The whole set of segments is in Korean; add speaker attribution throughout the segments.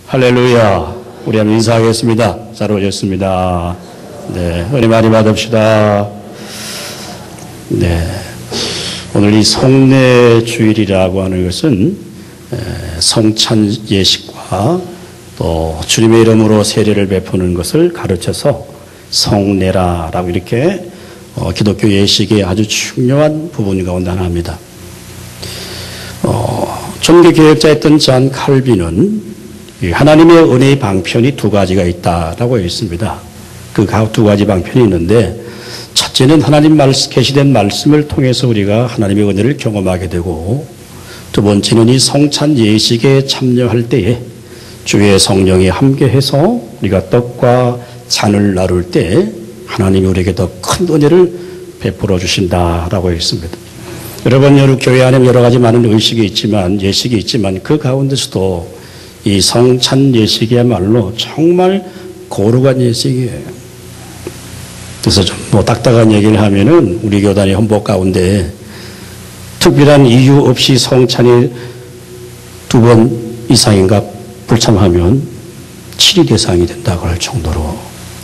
Speaker 1: 할렐루야. 우리 한번 인사하겠습니다. 잘 오셨습니다. 네, 은혜 많이 받읍시다. 네, 오늘 이 성례 주일이라고 하는 것은 성찬 예식과 또 주님의 이름으로 세례를 베푸는 것을 가르쳐서 성례라라고 이렇게 기독교 예식의 아주 중요한 부분 가운데 하나입니다. 종교개혁자였던 잔 칼빈은 하나님의 은혜의 방편이 두 가지가 있다라고 했습니다. 그 두 가지 방편이 있는데, 첫째는 하나님 계시된 말씀을 통해서 우리가 하나님의 은혜를 경험하게 되고, 두 번째는 이 성찬 예식에 참여할 때에 주의 성령이 함께해서 우리가 떡과 잔을 나눌 때 하나님이 우리에게 더 큰 은혜를 베풀어 주신다라고 했습니다. 여러분, 교회 안에 여러 가지 많은 의식이 있지만, 예식이 있지만 그 가운데서도 이 성찬 예식이야말로 정말 거룩한 예식이에요. 그래서 좀 딱딱한 얘기를 하면은 우리 교단의 헌법 가운데 특별한 이유 없이 성찬이 2번 이상인가 불참하면 7일 대상이 된다고 할 정도로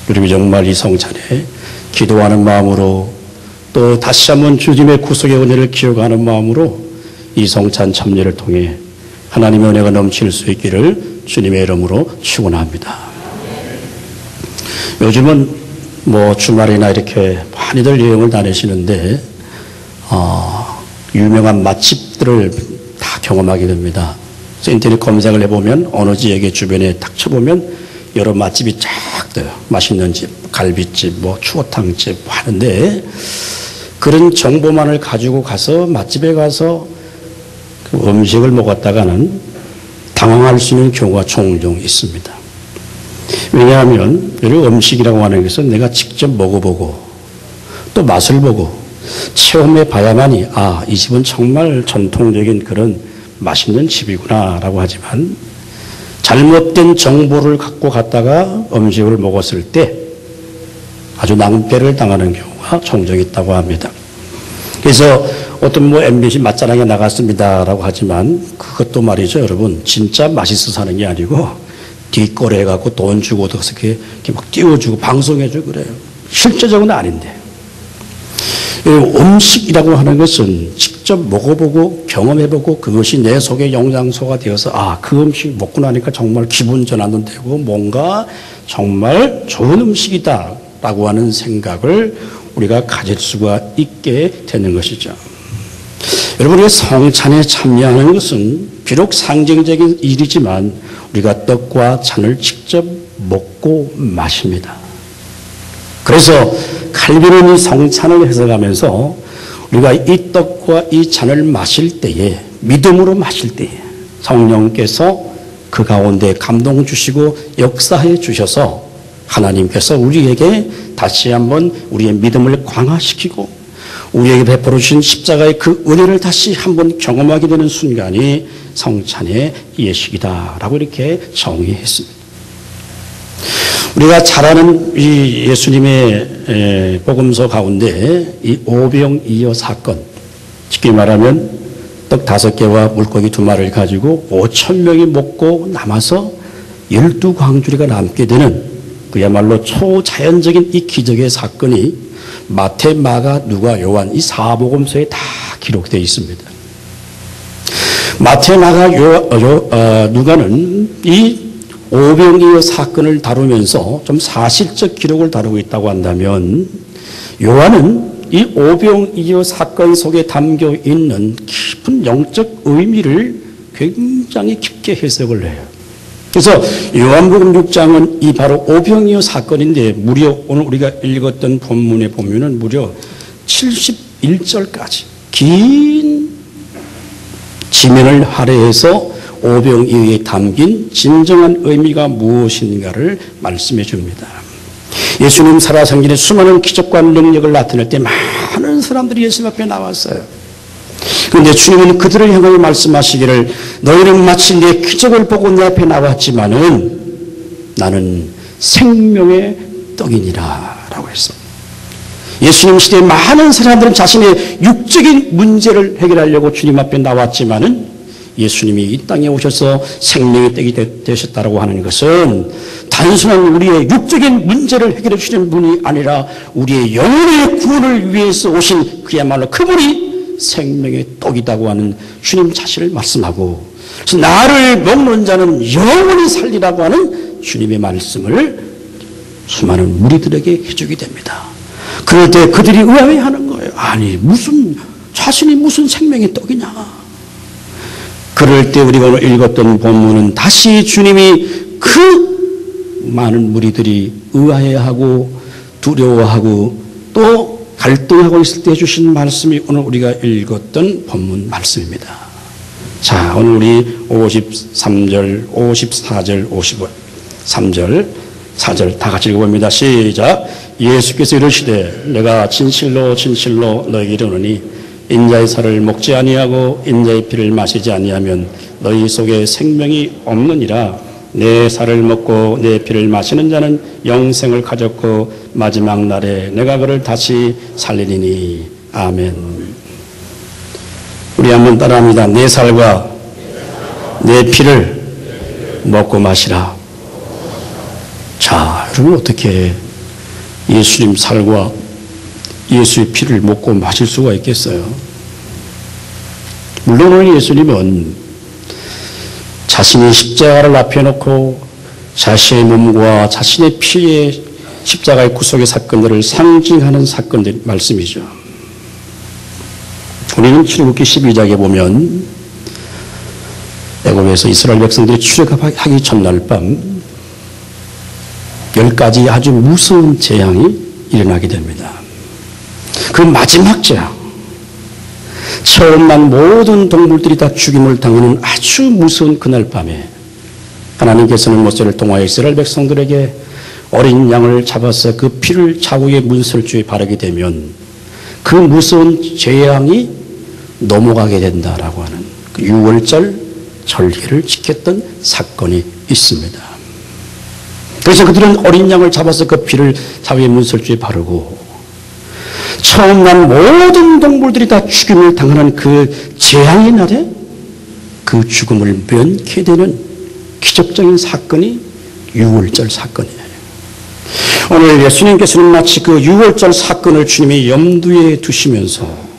Speaker 1: 우리 정말 이 성찬에 기도하는 마음으로 또 다시 한번 주님의 구속의 은혜를 기억하는 마음으로 이 성찬 참여를 통해 하나님의 은혜가 넘칠 수 있기를 주님의 이름으로 축원합니다. 요즘은 주말이나 이렇게 많이들 여행을 다니시는데 유명한 맛집들을 다 경험하게 됩니다. 그래서 인터넷 검색을 해보면 어느 지역의 주변에 딱 쳐보면 여러 맛집이 쫙 떠요. 맛있는 집, 갈비집, 추어탕집 하는데 그런 정보만을 가지고 가서 맛집에 가서 그 음식을 먹었다가는 당황할 수 있는 경우가 종종 있습니다. 왜냐하면 이 음식이라고 하는 것은 내가 직접 먹어보고 또 맛을 보고 체험해 봐야만이 이 집은 정말 전통적인 그런 맛있는 집이구나 라고 하지만, 잘못된 정보를 갖고 갔다가 음식을 먹었을 때 아주 낭패를 당하는 경우가 종종 있다고 합니다. 그래서 어떤 MBC 맛자랑에 나갔습니다라고 하지만 그것도 말이죠, 여러분, 진짜 맛있어서 하는 게 아니고 뒷거래 해갖고 돈 주고 이렇게 막 띄워주고 방송해주고 그래요. 실제적으로는 아닌데. 음식이라고 하는 것은 직접 먹어보고 경험해보고 그것이 내 속에 영양소가 되어서 그 음식 먹고 나니까 정말 기분 전환도 되고 뭔가 정말 좋은 음식이다 라고 하는 생각을 우리가 가질 수가 있게 되는 것이죠. 여러분, 우리가 성찬에 참여하는 것은 비록 상징적인 일이지만 우리가 떡과 잔을 직접 먹고 마십니다. 그래서 칼빈은 이 성찬을 해석하면서 우리가 이 떡과 이 잔을 마실 때에, 믿음으로 마실 때에 성령께서 그 가운데 감동 주시고 역사해 주셔서 하나님께서 우리에게 다시 한번 우리의 믿음을 강화시키고 우리에게 베풀어 주신 십자가의 그 은혜를 다시 한번 경험하게 되는 순간이 성찬의 예식이다라고 이렇게 정의했습니다. 우리가 잘 아는 이 예수님의 복음서 가운데 이 오병이어 사건, 쉽게 말하면 떡 5개와 물고기 2마리를 가지고 5,000명이 먹고 남아서 12광주리가 남게 되는 그야말로 초자연적인 이 기적의 사건이 마태, 마가, 누가, 요한 이 4복음서에 다 기록되어 있습니다. 마태, 마가, 누가는 이 오병이어 사건을 다루면서 좀 사실적 기록을 다루고 있다고 한다면, 요한은 이 오병이어 사건 속에 담겨 있는 깊은 영적 의미를 굉장히 깊게 해석을 해요. 그래서 요한복음 6장은 이 바로 오병이어 사건인데 무려 오늘 우리가 읽었던 본문에 보면은 무려 71절까지 긴 지면을 할애해서 오병이어에 담긴 진정한 의미가 무엇인가를 말씀해 줍니다. 예수님 살아생전에 수많은 기적과 능력을 나타낼 때 많은 사람들이 예수님 앞에 나왔어요. 그런데 주님은 그들을 향하여 말씀하시기를, 너희는 마치 내 기적을 보고 내 앞에 나왔지만은 나는 생명의 떡이니라 라고 했어. 예수님 시대에 많은 사람들은 자신의 육적인 문제를 해결하려고 주님 앞에 나왔지만은 예수님이 이 땅에 오셔서 생명의 떡이 되셨다라고 하는 것은 단순한 우리의 육적인 문제를 해결해 주시는 분이 아니라 우리의 영혼의 구원을 위해서 오신 그야말로 그분이 생명의 떡이라고 하는 주님 자신을 말씀하고, 그래서 나를 먹는 자는 영원히 살리라고 하는 주님의 말씀을 수많은 무리들에게 해주게 됩니다. 그럴 때 그들이 의아해하는 거예요. 아니 자신이 무슨 생명의 떡이냐. 그럴 때 우리가 오늘 읽었던 본문은 다시 주님이 그 많은 무리들이 의아해하고 두려워하고 또 갈등하고 있을 때 주신 말씀이 오늘 우리가 읽었던 본문 말씀입니다. 자, 오늘 우리 53절, 54절, 53절, 4절 다 같이 읽어봅니다. 시작. 예수께서 이르시되 내가 진실로 진실로 너희에게 이르노니 인자의 살을 먹지 아니하고 인자의 피를 마시지 아니하면 너희 속에 생명이 없느니라. 내 살을 먹고 내 피를 마시는 자는 영생을 가졌고 마지막 날에 내가 그를 다시 살리리니. 아멘. 우리 한번 따라합니다. 내 살과 내 피를 먹고 마시라. 자, 여러분 어떻게 예수님 살과 예수의 피를 먹고 마실 수가 있겠어요? 물론 오늘 예수님은 자신이 십자가를 앞에 놓고 자신의 몸과 자신의 피의 십자가의 구속의 사건들을 상징하는 사건들 말씀이죠. 우리는 출애굽기 12장에 보면 애굽에서 이스라엘 백성들이 출애굽하기 전날 밤 10가지 아주 무서운 재앙이 일어나게 됩니다. 그 마지막 재앙, 처음 난 모든 동물들이 다 죽임을 당하는 아주 무서운 그날 밤에 하나님께서는 모세를 통하여 이스라엘 백성들에게 어린 양을 잡아서 그 피를 자국의 문설주에 바르게 되면 그 무서운 재앙이 넘어가게 된다라고 하는 그 6월절 절기를 지켰던 사건이 있습니다. 그래서 그들은 어린 양을 잡아서 그 피를 자국의 문설주에 바르고 처음 난 모든 동물들이 다 죽임을 당하는 그 재앙의 날에 그 죽음을 면케 되는 기적적인 사건이 6월절 사건이에요. 오늘 예수님께서는 마치 그 6월절 사건을 주님이 염두에 두시면서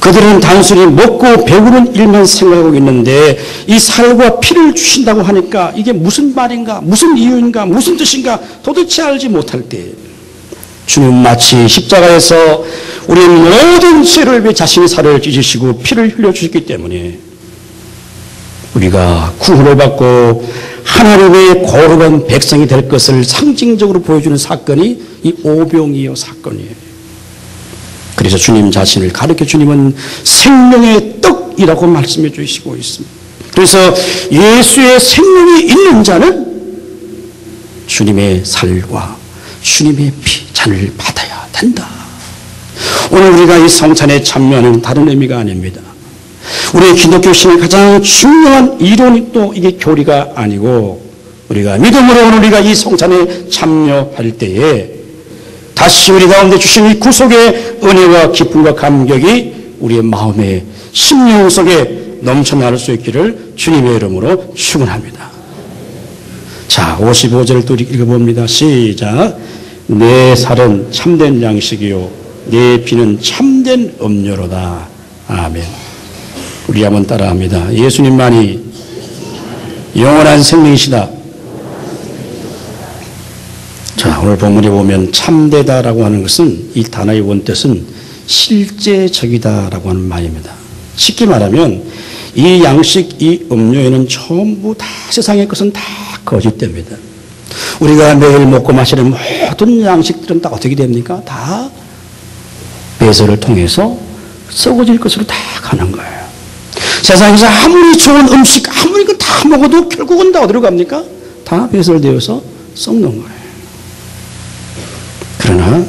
Speaker 1: 그들은 단순히 먹고 배우는 일만 생각하고 있는데 이 살과 피를 주신다고 하니까 이게 무슨 말인가, 무슨 이유인가, 무슨 뜻인가 도대체 알지 못할 때 주님 마치 십자가에서 우리의 모든 죄를 위해 자신의 살을 찢으시고 피를 흘려주셨기 때문에 우리가 구원을 받고 하나님의 거룩한 백성이 될 것을 상징적으로 보여주는 사건이 이 오병이어 사건이에요. 그래서 주님 자신을 가르쳐 주님은 생명의 떡이라고 말씀해 주시고 있습니다. 그래서 예수의 생명이 있는 자는 주님의 살과 주님의 피 잔을 받아야 된다. 오늘 우리가 이 성찬에 참여하는 다른 의미가 아닙니다. 우리의 기독교 신의 가장 중요한 이론이 또 이게 교리가 아니고 우리가 믿음으로 오늘 우리가 이 성찬에 참여할 때에 다시 우리 가운데 주신 이 구속의 은혜와 기쁨과 감격이 우리의 마음에 심령 속에 넘쳐나올 수 있기를 주님의 이름으로 축원합니다. 자, 55절을 또 읽어봅니다. 시작. 내 살은 참된 양식이요 내 피는 참된 음료로다. 아멘. 우리 한번 따라합니다. 예수님만이 영원한 생명이시다. 자, 오늘 본문에 보면 참되다라고 하는 것은 이 단어의 원뜻은 실제적이다라고 하는 말입니다. 쉽게 말하면 이 양식, 이 음료에는 전부 다 세상의 것은 다 거짓됩니다. 우리가 매일 먹고 마시는 모든 양식들은 다 어떻게 됩니까? 다 배설을 통해서 썩어질 것으로 다 가는 거예요. 세상에서 아무리 좋은 음식, 아무리 다 먹어도 결국은 다 어디로 갑니까? 다 배설되어서 썩는 거예요. 그러나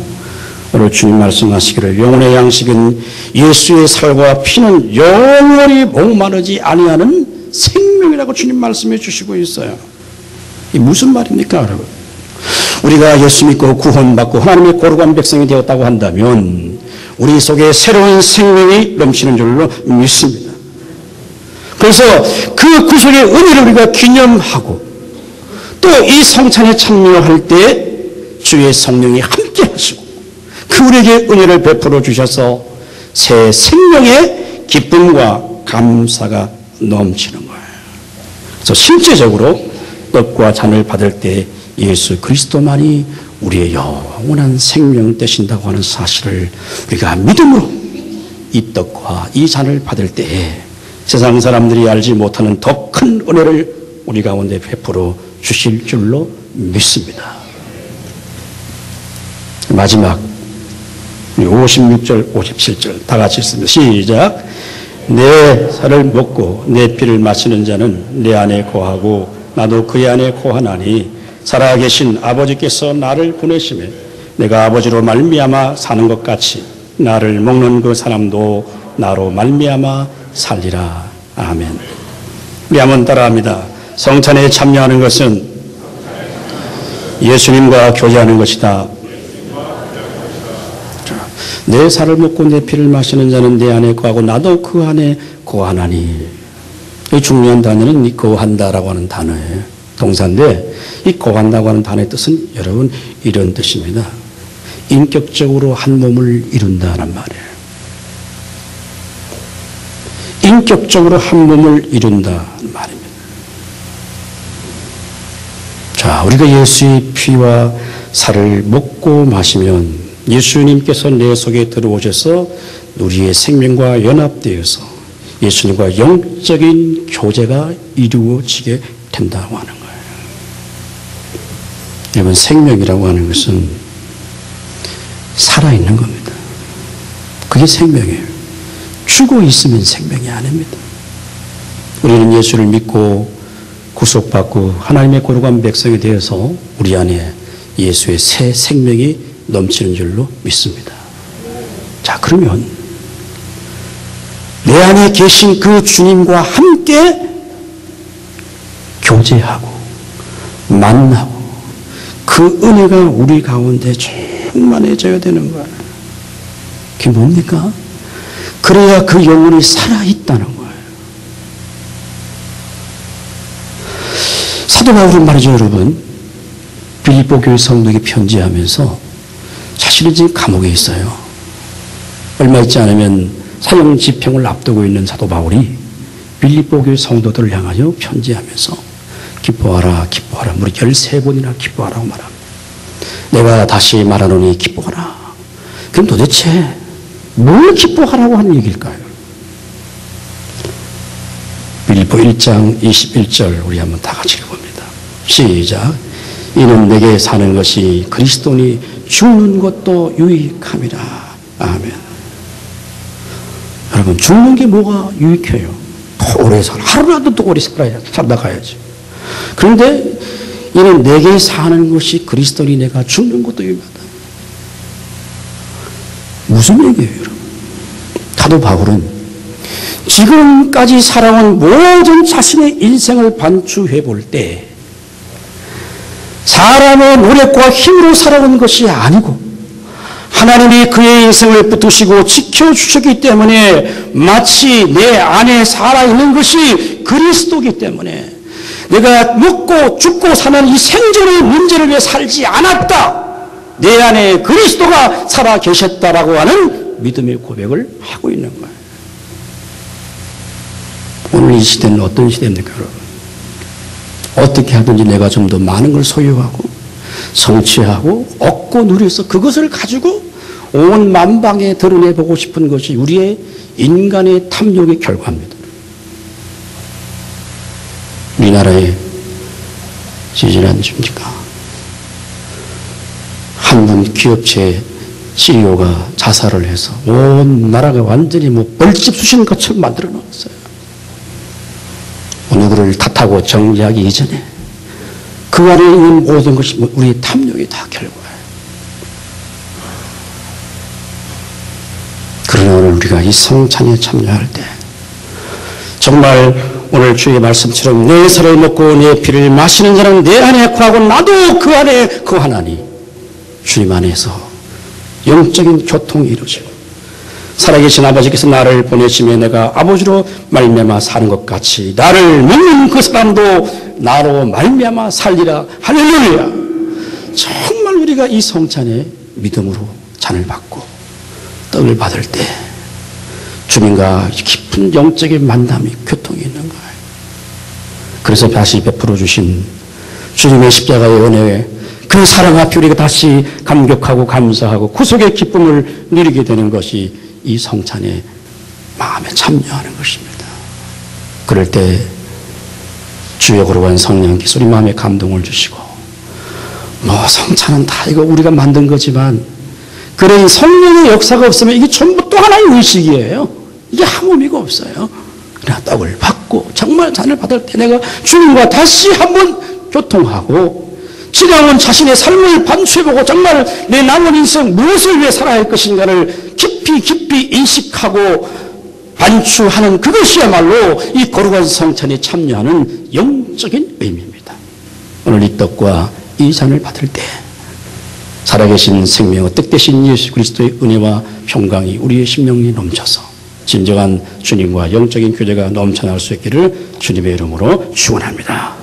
Speaker 1: 오늘 주님 말씀하시기를 영혼의 양식은 예수의 살과 피는 영원히 목마르지 아니하는 생명이라고 주님 말씀해 주시고 있어요. 이 무슨 말입니까, 여러분? 우리가 예수 믿고 구원받고 하나님의 거룩한 백성이 되었다고 한다면 우리 속에 새로운 생명이 넘치는 줄로 믿습니다. 그래서 그 구속의 은혜를 우리가 기념하고 또 이 성찬에 참여할 때 주의 성령이 함께 하시고 그 우리에게 은혜를 베풀어 주셔서 새 생명의 기쁨과 감사가 넘치는 거예요. 그래서 실제적으로 떡과 잔을 받을 때 예수 그리스도만이 우리의 영원한 생명을 되신다고 하는 사실을 우리가 믿음으로 이 떡과 이 잔을 받을 때에 세상 사람들이 알지 못하는 더 큰 은혜를 우리 가운데 베풀어 주실 줄로 믿습니다. 마지막 56절 57절 다 같이 읽습니다. 시작. 내 살을 먹고 내 피를 마시는 자는 내 안에 거하고 나도 그의 안에 거하나니 살아계신 아버지께서 나를 보내심에 내가 아버지로 말미암아 사는 것 같이 나를 먹는 그 사람도 나로 말미암아 살리라. 아멘. 우리 한번 따라합니다. 성찬에 참여하는 것은 예수님과 교제하는 것이다. 내 살을 먹고 내 피를 마시는 자는 내 안에 거하고 나도 그 안에 거하나니. 이 중요한 단어는 이 거한다라고 하는 단어예요. 동사인데 이 거한다고 하는 단어의 뜻은 여러분 이런 뜻입니다. 인격적으로 한 몸을 이룬다는 말이에요. 인격적으로 한 몸을 이룬다는 말입니다. 자, 우리가 예수의 피와 살을 먹고 마시면 예수님께서 내 속에 들어오셔서 우리의 생명과 연합되어서 예수님과 영적인 교제가 이루어지게 된다고 하는 거예요. 여러분, 생명이라고 하는 것은 살아있는 겁니다. 그게 생명이에요. 죽어 있으면 생명이 아닙니다. 우리는 예수를 믿고 구속받고 하나님의 거룩한 백성이 되어서 우리 안에 예수의 새 생명이 넘치는 줄로 믿습니다. 자, 그러면 내 안에 계신 그 주님과 함께 교제하고 만나고 그 은혜가 우리 가운데 충만해져야 되는 거예요. 그게 뭡니까? 그래야 그 영혼이 살아있다는 거예요. 사도 바울은 말이죠, 여러분. 빌립보 교회 성도에게 편지하면서 사실은 지금 감옥에 있어요. 얼마 있지 않으면 사형 집행을 앞두고 있는 사도 바울이 빌립보 교회 성도들을 향하여 편지하면서 기뻐하라, 기뻐하라. 무려 13번이나 기뻐하라고 말합니다. 내가 다시 말하노니 기뻐하라. 그럼 도대체 뭘 기뻐하라고 하는 얘기일까요? 빌립보 1장 21절 우리 한번 다 같이 읽어봅니다. 시작. 이는 내게 사는 것이 그리스도니 죽는 것도 유익함이라. 아멘. 여러분, 죽는 게 뭐가 유익해요? 더 오래 살아. 하루라도 더 오래 살다 가야지. 그런데 이는 내게 사는 것이 그리스도니 내가 죽는 것도 유익하다. 무슨 얘기예요, 여러분? 사도 바울은 지금까지 살아온 모든 자신의 인생을 반추해 볼 때 사람의 노력과 힘으로 살아온 것이 아니고 하나님이 그의 인생을 붙드시고 지켜주셨기 때문에 마치 내 안에 살아있는 것이 그리스도이기 때문에 내가 먹고 죽고 사는 이 생존의 문제를 위해 살지 않았다. 내 안에 그리스도가 살아 계셨다라고 하는 믿음의 고백을 하고 있는 거예요. 오늘 이 시대는 어떤 시대입니까, 여러분? 어떻게 하든지 내가 좀 더 많은 걸 소유하고 성취하고 얻고 누려서 그것을 가지고 온 만방에 드러내보고 싶은 것이 우리의 인간의 탐욕의 결과입니다. 우리나라에 지지난주입니까? 한분 기업체 CEO가 자살을 해서 온 나라가 완전히 벌집 쑤시는 것처럼 만들어 놓았어요. 누구를 탓하고 정죄하기 이전에 그 안에 있는 모든 것이 우리의 탐욕이 다 결과예요. 그러나 오늘 우리가 이 성찬에 참여할 때 정말 오늘 주의 말씀처럼 내 살을 먹고 내 피를 마시는 자는 내 안에 거하고 나도 그 안에 거하나니 주님 안에서 영적인 교통이 이루어지고 살아계신 아버지께서 나를 보내시며 내가 아버지로 말미암아 사는 것 같이 나를 믿는 그 사람도 나로 말미암아 살리라. 할렐루야. 정말 우리가 이 성찬에 믿음으로 잔을 받고 떡을 받을 때 주님과 깊은 영적인 만남이 교통이 있는 거예요. 그래서 다시 베풀어 주신 주님의 십자가의 은혜에 그 사랑 앞에 우리가 다시 감격하고 감사하고 구속의 기쁨을 누리게 되는 것이 이 성찬에 마음에 참여하는 것입니다. 그럴 때 주여 거룩한 성령께서 우리 마음에 감동을 주시고 성찬은 다 이거 우리가 만든 거지만 그래 성령의 역사가 없으면 이게 전부 또 하나의 의식이에요. 이게 아무 의미가 없어요. 그러나 떡을 받고 정말 잔을 받을 때 내가 주님과 다시 한번 교통하고 지나온 자신의 삶을 반추해보고 정말 내 남은 인생 무엇을 위해 살아야 할 것인가를 깊이 인식하고 반추하는 그것이야말로 이 거룩한 성찬에 참여하는 영적인 의미입니다. 오늘 이 떡과 이 잔을 받을 때 살아계신 생명의 뜻 되신 예수 그리스도의 은혜와 평강이 우리의 심령이 넘쳐서 진정한 주님과 영적인 교제가 넘쳐날 수 있기를 주님의 이름으로 축원합니다.